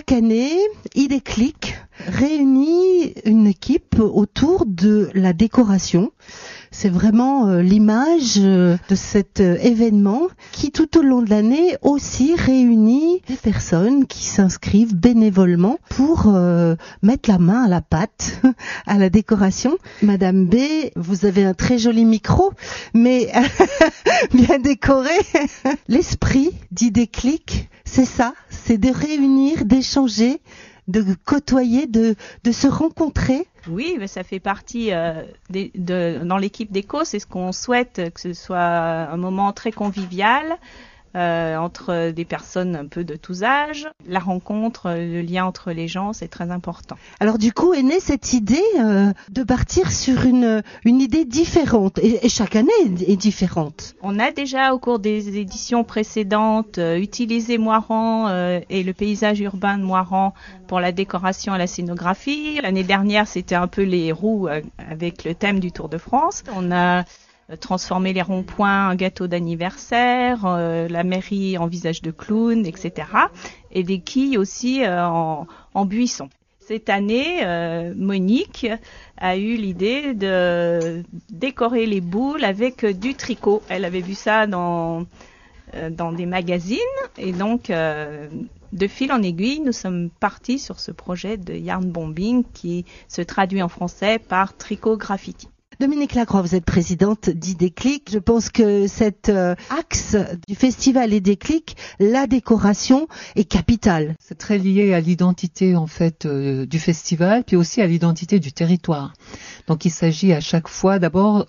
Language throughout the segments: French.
chaque année, Idéclic réunit une équipe autour de la décoration. C'est vraiment l'image de cet événement qui, tout au long de l'année, aussi réunit des personnes qui s'inscrivent bénévolement pour mettre la main à la pâte, à la décoration. Madame B, vous avez un très joli micro, mais bien décoré. L'esprit d'Idéclic, c'est ça, c'est de réunir, d'échanger, de côtoyer, de se rencontrer. Oui, mais ça fait partie dans l'équipe d'Éco, c'est ce qu'on souhaite, que ce soit un moment très convivial entre des personnes un peu de tous âges. La rencontre, le lien entre les gens, c'est très important. Alors du coup est née cette idée de partir sur une idée différente, et chaque année est différente. On a déjà au cours des éditions précédentes utilisé Moirans et le paysage urbain de Moirans pour la décoration et la scénographie. L'année dernière, c'était un peu les roues avec le thème du Tour de France. On a transformer les ronds-points en gâteau d'anniversaire, la mairie en visage de clown, etc. Et des quilles aussi en buisson. Cette année, Monique a eu l'idée de décorer les boules avec du tricot. Elle avait vu ça dans des magazines et donc de fil en aiguille, nous sommes partis sur ce projet de yarn bombing qui se traduit en français par tricot graffiti. Dominique Lacroix, vous êtes présidente d'Idéclic. Je pense que cet axe du festival Idéclic, la décoration, est capitale. C'est très lié à l'identité en fait du festival, puis aussi à l'identité du territoire. Donc il s'agit à chaque fois, d'abord,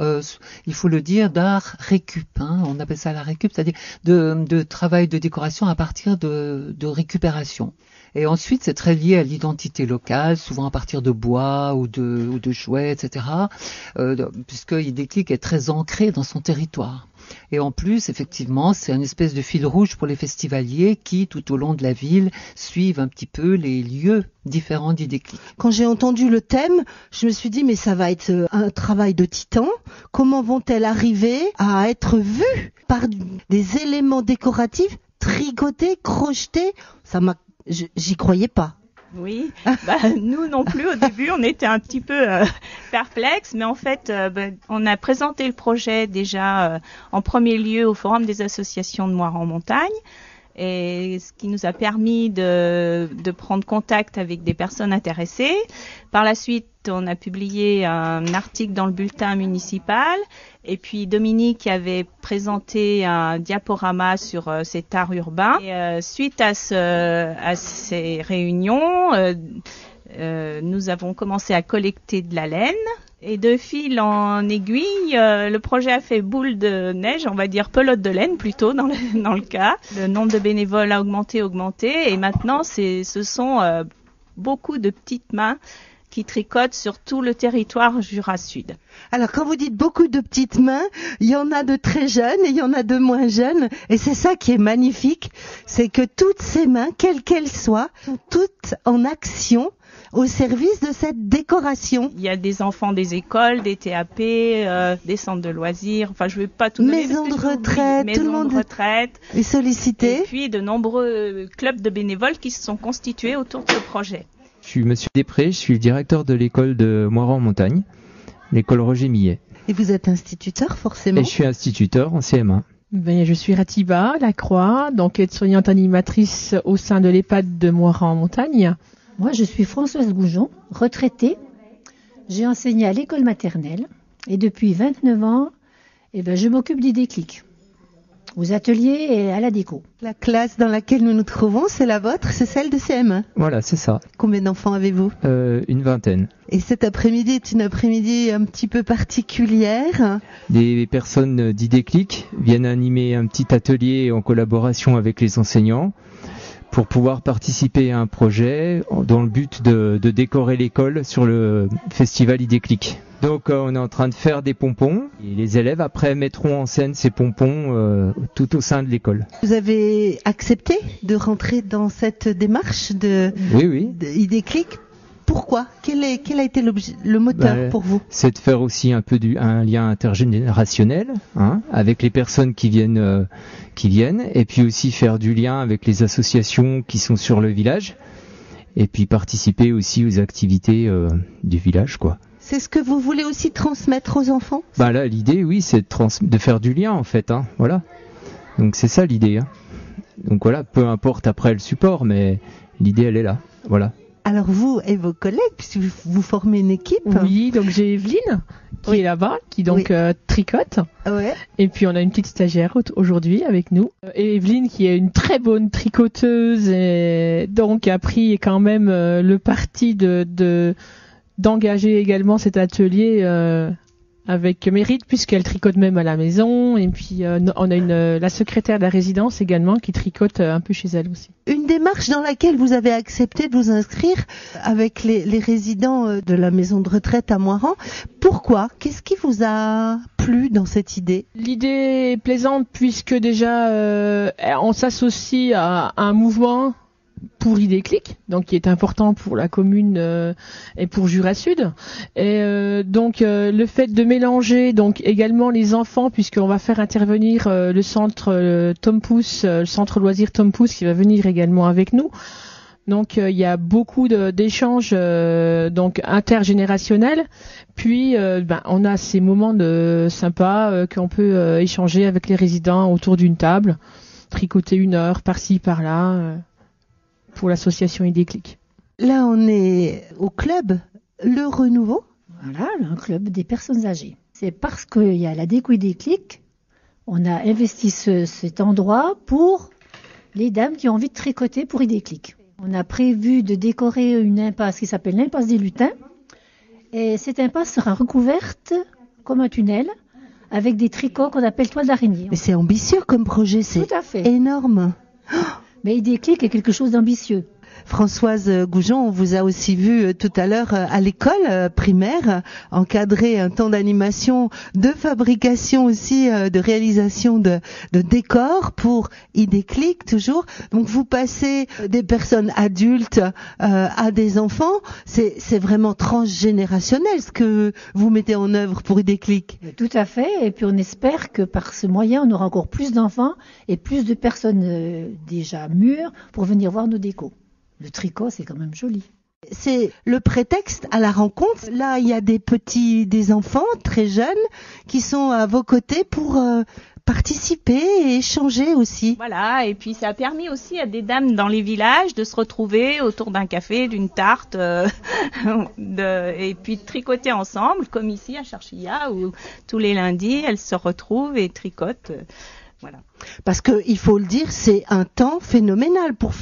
il faut le dire, d'art récup. On appelle ça la récup, c'est-à-dire de travail de décoration à partir de récupération. Et ensuite, c'est très lié à l'identité locale, souvent à partir de bois ou de jouets, etc. Puisque Idéclic est très ancré dans son territoire. Et en plus, effectivement, c'est une espèce de fil rouge pour les festivaliers qui, tout au long de la ville, suivent un petit peu les lieux différents d'Idéclic. Quand j'ai entendu le thème, je me suis dit, mais ça va être un travail de titan. Comment vont-elles arriver à être vues par des éléments décoratifs tricotés, crochetés? J'y croyais pas. Oui, nous non plus au début, on était un petit peu perplexes, mais en fait, on a présenté le projet déjà en premier lieu au Forum des associations de Moirans-Montagne, et ce qui nous a permis de prendre contact avec des personnes intéressées. Par la suite, on a publié un article dans le bulletin municipal, et puis Dominique avait présenté un diaporama sur cet art urbain. Et, suite à ces réunions, nous avons commencé à collecter de la laine. Et de fil en aiguille, le projet a fait boule de neige, on va dire pelote de laine plutôt dans le cas. Le nombre de bénévoles a augmenté, et maintenant ce sont beaucoup de petites mains qui tricotent sur tout le territoire Jura Sud. Alors quand vous dites beaucoup de petites mains, il y en a de très jeunes et il y en a de moins jeunes, et c'est ça qui est magnifique, c'est que toutes ces mains, quelles qu'elles soient, sont toutes en action au service de cette décoration. Il y a des enfants des écoles, des TAP, des centres de loisirs, enfin je ne vais pas tout donner. Maisons de retraite, tout le monde est sollicité. Et puis de nombreux clubs de bénévoles qui se sont constitués autour de ce projet. Je suis Monsieur Després, je suis le directeur de l'école de Moirans-Montagne, l'école Roger Millet. Et vous êtes instituteur forcément? Et je suis instituteur en CM1. Je suis Ratiba Lacroix, donc aide-soignante animatrice au sein de l'EHPAD de Moirans-Montagne. Moi, je suis Françoise Goujon, retraitée. J'ai enseigné à l'école maternelle et depuis 29 ans, je m'occupe d'Idéclic, aux ateliers et à la déco. La classe dans laquelle nous nous trouvons, c'est la vôtre, c'est celle de CM1. Voilà, c'est ça. Combien d'enfants avez-vous? Une vingtaine. Et cet après-midi est une après-midi un petit peu particulière. Des personnes d'Idéclic viennent animer un petit atelier en collaboration avec les enseignants pour pouvoir participer à un projet dans le but de décorer l'école sur le festival Idéclic. Donc on est en train de faire des pompons et les élèves après mettront en scène ces pompons tout au sein de l'école. Vous avez accepté de rentrer dans cette démarche d'Idéclic? Pourquoi? Quel a été le moteur pour vous? C'est de faire aussi un peu un lien intergénérationnel avec les personnes qui viennent, et puis aussi faire du lien avec les associations qui sont sur le village. et puis participer aussi aux activités du village, quoi. C'est ce que vous voulez aussi transmettre aux enfants? Bah là, l'idée, oui, c'est de faire du lien, en fait, hein, voilà. Donc c'est ça l'idée, hein. Donc voilà, peu importe après le support, mais l'idée, elle est là, voilà. Alors vous et vos collègues, puisque vous formez une équipe. Oui, donc j'ai Evelyne qui est là-bas, qui donc tricote. Ouais. Et puis on a une petite stagiaire aujourd'hui avec nous. Et Evelyne qui est une très bonne tricoteuse et donc a pris quand même le parti d'engager également cet atelier avec mérite puisqu'elle tricote même à la maison. Et puis on a la secrétaire de la résidence également qui tricote un peu chez elle aussi. Une démarche dans laquelle vous avez accepté de vous inscrire avec les résidents de la maison de retraite à Moirans. Pourquoi? Qu'est-ce qui vous a plu dans cette idée? L'idée est plaisante puisque déjà on s'associe à un mouvement pour Idéclic, donc qui est important pour la commune et pour Jura Sud. Et donc le fait de mélanger donc également les enfants, puisqu'on va faire intervenir le centre Tom Pouce, le centre loisir Tom Pouce qui va venir également avec nous. Donc il y a beaucoup d'échanges donc intergénérationnels. Puis on a ces moments sympas qu'on peut échanger avec les résidents autour d'une table, tricoter 1 heure par-ci par-là. Pour l'association Idéclic. Là, on est au club Le Renouveau. Voilà, un club des personnes âgées. C'est parce qu'il y a la déco Idéclic, on a investi cet endroit pour les dames qui ont envie de tricoter pour Idéclic. On a prévu de décorer une impasse qui s'appelle l'impasse des lutins. Et cette impasse sera recouverte comme un tunnel avec des tricots qu'on appelle toiles d'araignée. Mais c'est ambitieux comme projet, c'est tout à fait énorme. Mais Idéclic est quelque chose d'ambitieux. Françoise Goujon, on vous a aussi vu tout à l'heure à l'école primaire encadrer un temps d'animation, de fabrication aussi, de réalisation de décors pour Idéclic toujours. Donc vous passez des personnes adultes à des enfants, c'est vraiment transgénérationnel ce que vous mettez en œuvre pour Idéclic. Tout à fait, et puis on espère que par ce moyen on aura encore plus d'enfants et plus de personnes déjà mûres pour venir voir nos décos. Le tricot, c'est quand même joli. C'est le prétexte à la rencontre. Là, il y a des enfants très jeunes qui sont à vos côtés pour participer et échanger aussi. Voilà, et puis ça a permis aussi à des dames dans les villages de se retrouver autour d'un café, d'une tarte, et puis de tricoter ensemble, comme ici à Charchilla, où tous les lundis, elles se retrouvent et tricotent. Voilà. Parce que il faut le dire, c'est un temps phénoménal pour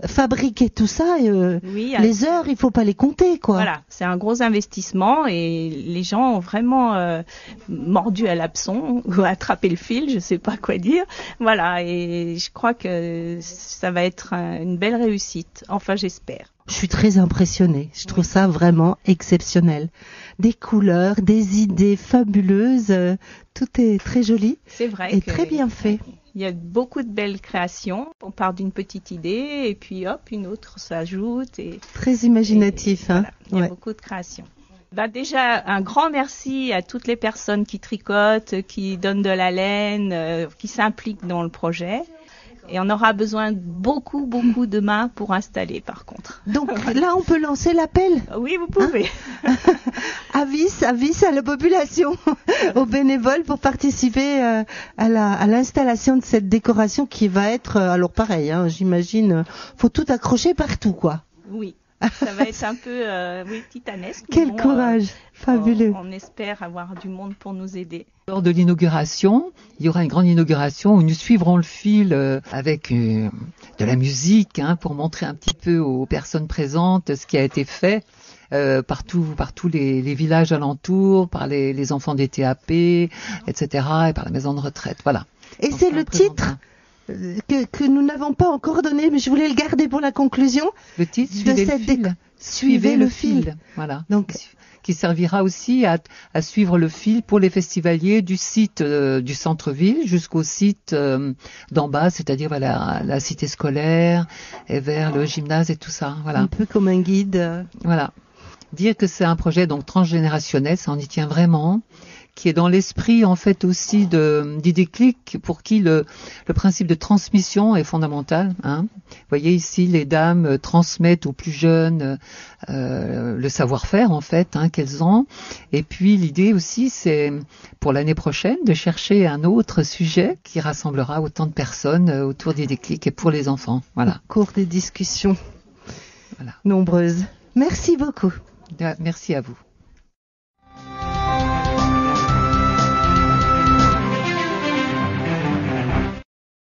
fabriquer tout ça. Oui, les heures, il faut pas les compter, quoi. Voilà, c'est un gros investissement et les gens ont vraiment mordu à l'hameçon ou attrapé le fil, je sais pas quoi dire. Voilà, et je crois que ça va être une belle réussite. Enfin, j'espère. Je suis très impressionnée. Je trouve ça vraiment exceptionnel. Des couleurs, des idées fabuleuses. Tout est très joli. C'est vrai. Et très bien fait. Il y a beaucoup de belles créations. On part d'une petite idée et puis hop, une autre s'ajoute. Très imaginatif. Voilà, il y a ouais. beaucoup de créations. Déjà, un grand merci à toutes les personnes qui tricotent, qui donnent de la laine, qui s'impliquent dans le projet. Et on aura besoin de beaucoup de mains pour installer, par contre. Donc là, on peut lancer l'appel. Oui, vous pouvez. Avis à la population, aux bénévoles pour participer à l'installation de cette décoration qui va être, alors pareil, j'imagine, faut tout accrocher partout, quoi. Oui. Ça va être un peu titanesque. Quel courage, fabuleux. On espère avoir du monde pour nous aider. Lors de l'inauguration, il y aura une grande inauguration où nous suivrons le fil avec de la musique pour montrer un petit peu aux personnes présentes ce qui a été fait par tous les villages alentours, par les enfants des TAP, etc. et par la maison de retraite. Voilà. Et donc, c'est le titre que nous n'avons pas encore donné, mais je voulais le garder pour la conclusion. Le titre, Suivez le fil. Voilà. Donc, qui servira aussi à suivre le fil pour les festivaliers du site du centre-ville jusqu'au site d'en bas, c'est-à-dire la cité scolaire et vers le gymnase et tout ça. Voilà. Un peu comme un guide. Voilà. Dire que c'est un projet donc transgénérationnel, ça en y tient vraiment, qui est dans l'esprit en fait aussi d'Idéclic, pour qui le principe de transmission est fondamental. Hein. Vous voyez ici, les dames transmettent aux plus jeunes le savoir-faire en fait qu'elles ont. Et puis l'idée aussi, c'est pour l'année prochaine de chercher un autre sujet qui rassemblera autant de personnes autour d'Idéclic et pour les enfants. Voilà. Au cours des discussions nombreuses. Merci beaucoup. Merci à vous.